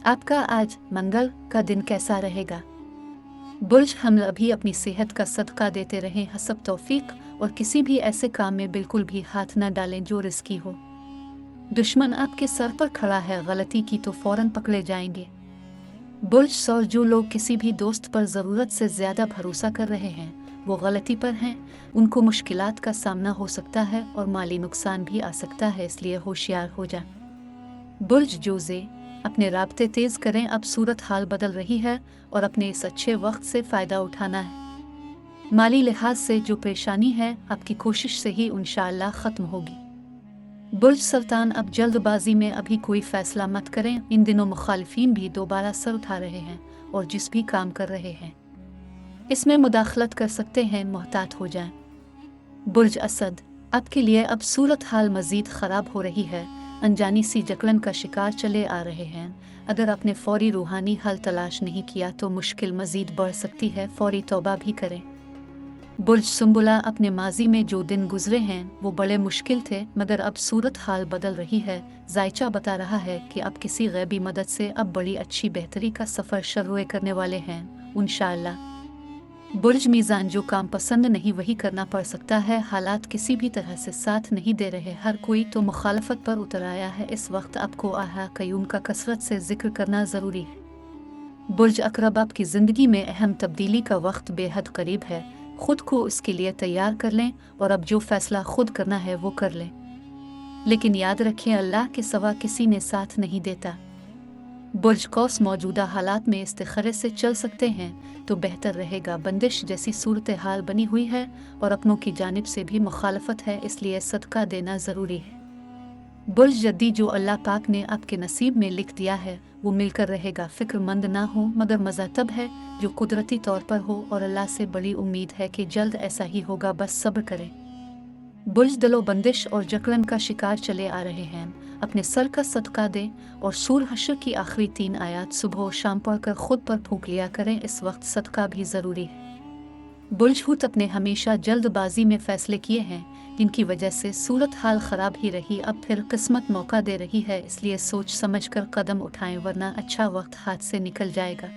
आपका आज मंगल का दिन कैसा रहेगा? बुर्ज हमल अभी अपनी सेहत का सदका देते रहें हसब तौफीक और किसी भी ऐसे काम में बिल्कुल भी हाथ न डालें जो रिस्की हो। दुश्मन आपके सर पर खड़ा है, गलती की तो फौरन पकड़े जाएंगे। बुर्ज सौर जो लोग किसी भी दोस्त पर ज़रूरत से ज़्यादा भरोसा कर रहे हैं वो गलती पर हैं। उनको मुश्किलात का सामना हो सकता है और माली नुकसान भी आ सकता है, इसलिए होशियार हो जाएं। बुर्ज जोजे अपने राब्ते तेज़ करें, अब सूरत हाल बदल रही है और अपने इस अच्छे वक्त से फ़ायदा उठाना है। माली लिहाज से जो परेशानी है आपकी कोशिश से ही इंशाअल्लाह ख़त्म होगी। बुर्ज सुल्तान अब जल्दबाजी में अभी कोई फ़ैसला मत करें। इन दिनों मुखालिफिन भी दोबारा सर उठा रहे हैं और जिस भी काम कर रहे हैं इसमें मुदाखलत कर सकते हैं, मोहतात हो जाएं। बुर्ज असद आपके लिए अब सूरत हाल मज़ीद ख़राब हो रही है। अनजानी सी जकड़न का शिकार चले आ रहे हैं। अगर आपने फौरी रूहानी हल तलाश नहीं किया तो मुश्किल मज़ीद बढ़ सकती है, फौरी तौबा भी करें। बुर्ज सुंबुला अपने माजी में जो दिन गुजरे हैं वो बड़े मुश्किल थे, मगर अब सूरत हाल बदल रही है। जायचा बता रहा है कि अब किसी गैबी मदद से अब बड़ी अच्छी बेहतरी का सफ़र शुरू करने वाले हैं इंशाअल्लाह। बुर्ज मीज़ान जो काम पसंद नहीं वही करना पड़ सकता है। हालात किसी भी तरह से साथ नहीं दे रहे, हर कोई तो मुखालफत पर उतर आया है। इस वक्त आपको आहा कयूम का कसरत से जिक्र करना ज़रूरी है। बुर्ज अकरब आपकी ज़िंदगी में अहम तब्दीली का वक्त बेहद करीब है। खुद को इसके लिए तैयार कर लें और अब जो फैसला खुद करना है वो कर लें, लेकिन याद रखें अल्लाह के सिवा किसी ने साथ नहीं देता। बुर्ज कौस मौजूदा हालात में इस्तिखारे से चल सकते हैं तो बेहतर रहेगा। बंदिश जैसी सूरत हाल बनी हुई है और अपनों की जानिब से भी मुखालफत है, इसलिए सदका देना ज़रूरी है। बुर्ज जद्दी जो अल्लाह पाक ने आपके नसीब में लिख दिया है वो मिलकर रहेगा। फ़िक्रमंद ना हो, मगर मज़ा तब है जो कुदरती तौर पर हो और अल्लाह से बड़ी उम्मीद है कि जल्द ऐसा ही होगा, बस सब्र करें। बुर्ज दलो बंदिश और जकड़न का शिकार चले आ रहे हैं, अपने सर का सदका दें और सूर हश्र की आखिरी 3 आयात सुबह और शाम पढ़कर खुद पर फूंक लिया करें। इस वक्त सदका भी ज़रूरी है। बुर्ज हुत अपने हमेशा जल्दबाजी में फ़ैसले किए हैं जिनकी वजह से सूरत हाल ख़राब ही रही, अब फिर किस्मत मौका दे रही है, इसलिए सोच समझ कर कदम उठाएं वरना अच्छा वक्त हाथ से निकल जाएगा।